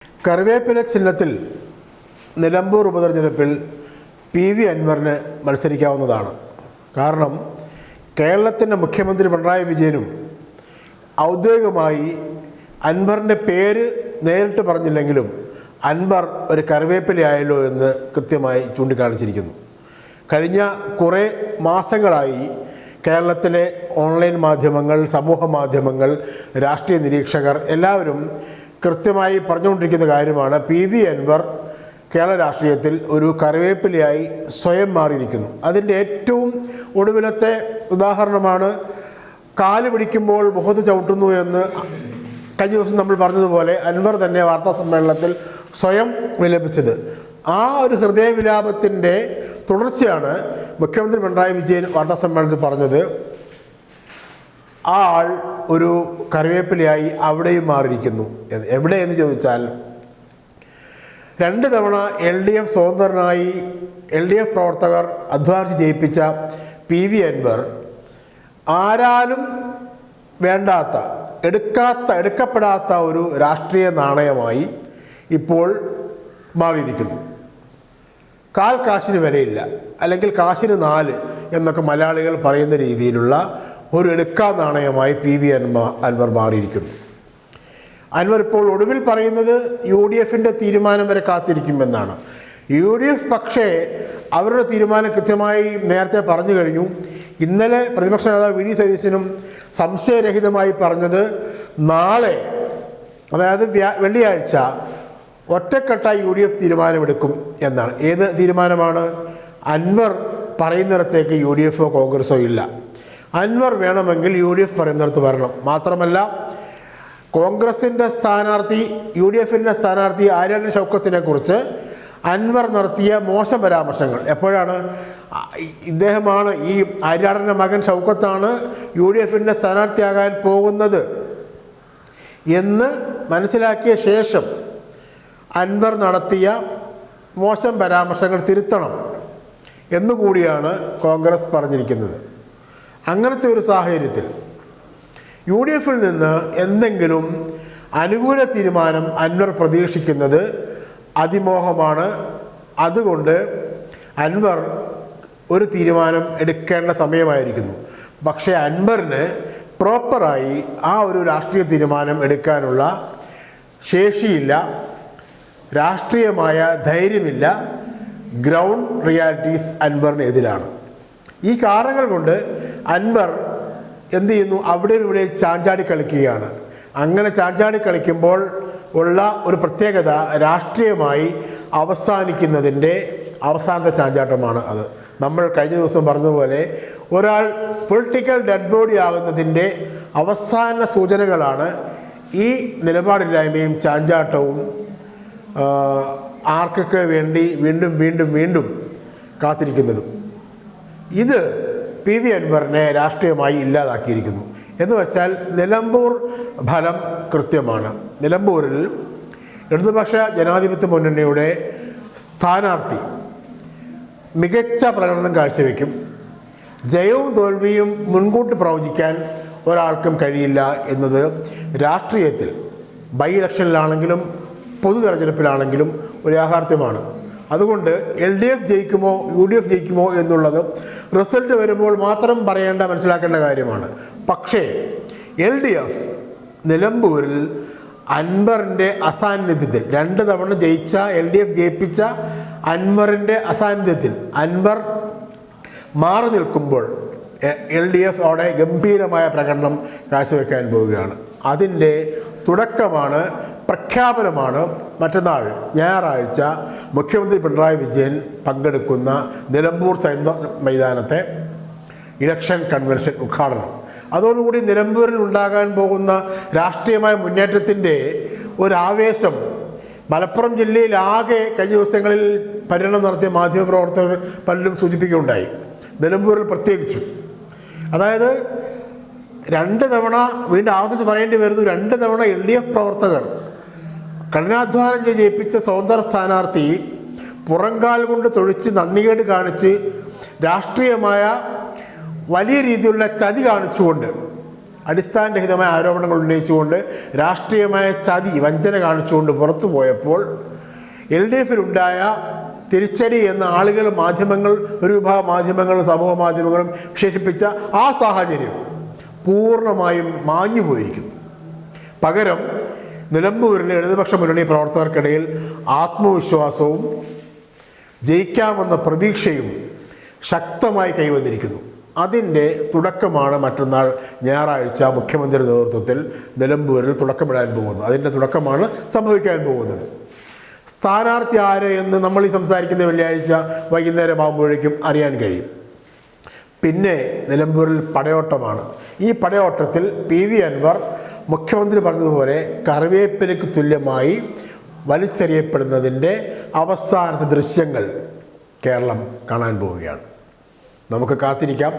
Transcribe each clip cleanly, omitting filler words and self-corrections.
കറിവേപ്പില ചിഹ്നത്തിൽ നിലമ്പൂർ ഉപതെരഞ്ഞെടുപ്പിൽ PV അൻവറിന് മത്സരിക്കാവുന്നതാണ്. കാരണം കേരളത്തിൻ്റെ മുഖ്യമന്ത്രി പിണറായി വിജയനും ഔദ്യോഗികമായി അൻവറിൻ്റെ പേര് നേരിട്ട് പറഞ്ഞില്ലെങ്കിലും അൻവർ ഒരു കറിവേപ്പിലയായല്ലോ എന്ന് കൃത്യമായി ചൂണ്ടിക്കാണിച്ചിരിക്കുന്നു. കഴിഞ്ഞ കുറേ മാസങ്ങളായി കേരളത്തിലെ ഓൺലൈൻ മാധ്യമങ്ങൾ, സമൂഹ മാധ്യമങ്ങൾ, രാഷ്ട്രീയ നിരീക്ഷകർ എല്ലാവരും കൃത്യമായി പറഞ്ഞുകൊണ്ടിരിക്കുന്ന കാര്യമാണ് PV അൻവർ കേരള രാഷ്ട്രീയത്തിൽ ഒരു കറിവേപ്പിലയായി സ്വയം മാറിയിരിക്കുന്നു. അതിൻ്റെ ഏറ്റവും ഒടുവിലത്തെ ഉദാഹരണമാണ് കാല് പിടിക്കുമ്പോൾ മുഖത്ത് ചവിട്ടുന്നു എന്ന് കഴിഞ്ഞ ദിവസം നമ്മൾ പറഞ്ഞതുപോലെ അൻവർ തന്നെ വാർത്താ സമ്മേളനത്തിൽ സ്വയം വിലപിച്ചത്. ആ ഒരു ഹൃദയവിലാപത്തിൻ്റെ തുടർച്ചയാണ് മുഖ്യമന്ത്രി പിണറായി വിജയൻ വാർത്താ സമ്മേളനത്തിൽ പറഞ്ഞത്. ആ ആൾ ഒരു കറിവേപ്പിലയായി അവിടെയും മാറിയിരിക്കുന്നു. എവിടെയെന്ന് ചോദിച്ചാൽ 2 തവണ LDF സ്വതന്ത്രനായി LDF പ്രവർത്തകർ അധ്വാനിച്ച് ജയിപ്പിച്ച PV അൻവർ ആരാലും വേണ്ടാത്ത, എടുക്കപ്പെടാത്ത ഒരു രാഷ്ട്രീയ നാണയമായി ഇപ്പോൾ മാറിയിരിക്കുന്നു. കാൽ കാശിന് വിലയില്ല, അല്ലെങ്കിൽ കാശിന് 4 എന്നൊക്കെ മലയാളികൾ പറയുന്ന രീതിയിലുള്ള ഒരു എടുക്കാ നാണയമായി PV അൻവർ മാറിയിരിക്കുന്നു. അൻവർ ഇപ്പോൾ ഒടുവിൽ പറയുന്നത് UDFൻ്റെ തീരുമാനം വരെ കാത്തിരിക്കുമെന്നാണ്. UDF പക്ഷേ അവരുടെ തീരുമാനം കൃത്യമായി നേരത്തെ പറഞ്ഞു കഴിഞ്ഞു. ഇന്നലെ പ്രതിപക്ഷ നേതാവ് VD സതീശനും സംശയരഹിതമായി പറഞ്ഞത് നാളെ, അതായത് വെള്ളിയാഴ്ച ഒറ്റക്കെട്ടായി UDF തീരുമാനമെടുക്കും എന്നാണ്. ഏത് തീരുമാനമാണ്? അൻവർ പറയുന്നിടത്തേക്ക് UDFോ കോൺഗ്രസോ ഇല്ല. അൻവർ വേണമെങ്കിൽ UDF പറയുന്നിടത്ത് വരണം. മാത്രമല്ല, കോൺഗ്രസിൻ്റെ സ്ഥാനാർത്ഥി, UDFൻ്റെ സ്ഥാനാർത്ഥി ആര്യാടൻ ഷൗക്കത്തിനെ കുറിച്ച് അൻവർ നടത്തിയ മോശം പരാമർശങ്ങൾ എപ്പോഴാണ്? ഇദ്ദേഹമാണ്, ഈ ആര്യാടൻ്റെ മകൻ ഷൗക്കത്താണ് UDFൻ്റെ സ്ഥാനാർത്ഥിയാകാൻ പോകുന്നത് എന്ന് മനസ്സിലാക്കിയ ശേഷം അൻവർ നടത്തിയ മോശം പരാമർശങ്ങൾ തിരുത്തണം എന്നുകൂടിയാണ് കോൺഗ്രസ് പറഞ്ഞിരിക്കുന്നത്. അങ്ങനത്തെ ഒരു സാഹചര്യത്തിൽ UDFിൽ നിന്ന് എന്തെങ്കിലും അനുകൂല തീരുമാനം അൻവർ പ്രതീക്ഷിക്കുന്നത് അതിമോഹമാണ്. അതുകൊണ്ട് അൻവർ ഒരു തീരുമാനം എടുക്കേണ്ട സമയമായിരിക്കുന്നു. പക്ഷേ അൻവറിന് പ്രോപ്പറായി ആ ഒരു രാഷ്ട്രീയ തീരുമാനം എടുക്കാനുള്ള ശേഷിയില്ല, രാഷ്ട്രീയമായ ധൈര്യമില്ല. ഗ്രൗണ്ട് റിയാലിറ്റീസ് അൻവറിന് എതിരാണ്. ഈ കാരണങ്ങൾ കൊണ്ട് അൻവർ എന്ത് ചെയ്യുന്നു? അവിടെയും ഇവിടെ ചാഞ്ചാടി കളിക്കുകയാണ്. അങ്ങനെ ചാഞ്ചാടി കളിക്കുമ്പോൾ ഉള്ള ഒരു പ്രത്യേകത രാഷ്ട്രീയമായി അവസാനിക്കുന്നതിൻ്റെ അവസാനത്തെ ചാഞ്ചാട്ടമാണ് അത്. നമ്മൾ കഴിഞ്ഞ ദിവസം പറഞ്ഞതുപോലെ ഒരാൾ പൊളിറ്റിക്കൽ ഡെഡ് ബോഡി ആകുന്നതിൻ്റെ അവസാന സൂചനകളാണ് ഈ നിലപാടില്ലായ്മയും ചാഞ്ചാട്ടവും ആർക്കൊക്കെ വേണ്ടി വീണ്ടും വീണ്ടും വീണ്ടും കാത്തിരിക്കുന്നതും. ഇത് PV അൻവറിനെ രാഷ്ട്രീയമായി ഇല്ലാതാക്കിയിരിക്കുന്നു. എന്ന് വെച്ചാൽ നിലമ്പൂർ ഫലം കൃത്യമാണ്. നിലമ്പൂരിൽ ഇടതുപക്ഷ ജനാധിപത്യ മുന്നണിയുടെ സ്ഥാനാർത്ഥി മികച്ച പ്രകടനം കാഴ്ചവെക്കും. ജയവും തോൽവിയും മുൻകൂട്ടി പ്രവചിക്കാൻ ഒരാൾക്കും കഴിയില്ല എന്നത് രാഷ്ട്രീയത്തിൽ ബൈ ഇലക്ഷനിലാണെങ്കിലും പൊതു തെരഞ്ഞെടുപ്പിലാണെങ്കിലും ഒരു യാഥാർത്ഥ്യമാണ്. അതുകൊണ്ട് LDF ജയിക്കുമോ UDF ജയിക്കുമോ എന്നുള്ളത് റിസൾട്ട് വരുമ്പോൾ മാത്രം പറയേണ്ട, മനസ്സിലാക്കേണ്ട കാര്യമാണ്. പക്ഷേ LDF നിലമ്പൂരിൽ അൻവറിൻ്റെ അസാന്നിധ്യത്തിൽ 2 തവണ ജയിച്ച LDF ജയിപ്പിച്ച അൻവറിൻ്റെ അസാന്നിധ്യത്തിൽ അൻവർ മാറി നിൽക്കുമ്പോൾ LDF അവിടെ ഗംഭീരമായ പ്രകടനം കാഴ്ചവെക്കാൻ പോവുകയാണ്. അതിൻ്റെ തുടക്കമാണ്, പ്രഖ്യാപനമാണ് മറ്റന്നാൾ ഞായറാഴ്ച മുഖ്യമന്ത്രി പിണറായി വിജയൻ പങ്കെടുക്കുന്ന നിലമ്പൂർ ചൈന മൈതാനത്തെ ഇലക്ഷൻ കൺവെൻഷൻ ഉദ്ഘാടനം. അതോടുകൂടി നിലമ്പൂരിൽ ഉണ്ടാകാൻ പോകുന്ന രാഷ്ട്രീയമായ മുന്നേറ്റത്തിൻ്റെ ഒരാവേശം മലപ്പുറം ജില്ലയിൽ ആകെ കഴിഞ്ഞ ദിവസങ്ങളിൽ പര്യടനം നടത്തിയ മാധ്യമപ്രവർത്തകർ പലരും സൂചിപ്പിക്കുകയുണ്ടായി. നിലമ്പൂരിൽ പ്രത്യേകിച്ചു. അതായത് 2 തവണ, വീണ്ടും ആവർത്തിച്ച് പറയേണ്ടി വരുന്നു, 2 തവണ LDF പ്രവർത്തകർ കഠിനാധ്വാനം ജയിപ്പിച്ച സ്വതന്ത്ര സ്ഥാനാർത്ഥി പുറംകാൽ കൊണ്ട് തൊഴിച്ച് നന്ദികേട് കാണിച്ച് രാഷ്ട്രീയമായ വലിയ രീതിയിലുള്ള ചതി കാണിച്ചുകൊണ്ട് അടിസ്ഥാനരഹിതമായ ആരോപണങ്ങൾ ഉന്നയിച്ചുകൊണ്ട് രാഷ്ട്രീയമായ ചതി വഞ്ചന കാണിച്ചുകൊണ്ട് പുറത്തു പോയപ്പോൾ LDFിലുണ്ടായ തിരിച്ചടി എന്ന ആളുകൾ, മാധ്യമങ്ങൾ, ഒരു വിഭാഗം മാധ്യമങ്ങൾ, സമൂഹ മാധ്യമങ്ങളും വിശേഷിപ്പിച്ച ആ സാഹചര്യം പൂർണ്ണമായും മാഞ്ഞു പോയിരിക്കുന്നു. പകരം നിലമ്പൂരിലെ ഇടതുപക്ഷ മുന്നണി പ്രവർത്തകർക്കിടയിൽ ആത്മവിശ്വാസവും ജയിക്കാമെന്ന പ്രതീക്ഷയും ശക്തമായി കൈവന്നിരിക്കുന്നു. അതിൻ്റെ തുടക്കമാണ് മറ്റന്നാൾ ഞായറാഴ്ച മുഖ്യമന്ത്രിയുടെ നേതൃത്വത്തിൽ നിലമ്പൂരിൽ തുടക്കമിടാൻ പോകുന്നത്. അതിൻ്റെ തുടക്കമാണ് സംഭവിക്കാൻ പോകുന്നത്. സ്ഥാനാർത്ഥി ആര് എന്ന് നമ്മൾ ഈ സംസാരിക്കുന്ന വെള്ളിയാഴ്ച വൈകുന്നേരം ആകുമ്പോഴേക്കും അറിയാൻ കഴിയും. പിന്നെ നിലമ്പൂരിൽ പടയോട്ടമാണ്. ഈ പടയോട്ടത്തിൽ PV അൻവർ മുഖ്യമന്ത്രി പറഞ്ഞതുപോലെ കറിവേപ്പിലയ്ക്ക് തുല്യമായി വലിച്ചെറിയപ്പെടുന്നതിൻ്റെ അവസാനത്തെ ദൃശ്യങ്ങൾ കേരളം കാണാൻ പോവുകയാണ്. നമുക്ക് കാത്തിരിക്കാം.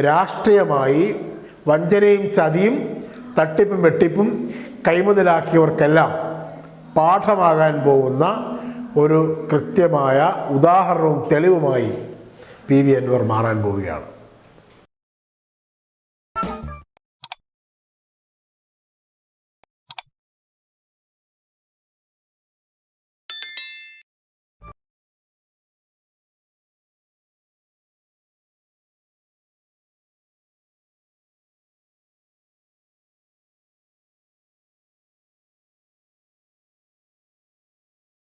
രാഷ്ട്രീയമായി വഞ്ചനയും ചതിയും തട്ടിപ്പും വെട്ടിപ്പും കൈമുതലാക്കിയവർക്കെല്ലാം പാഠമാകാൻ പോകുന്ന ഒരു കൃത്യമായ ഉദാഹരണവും തെളിവുമായി PV അൻവർ മാറാൻ പോവുകയാണ്.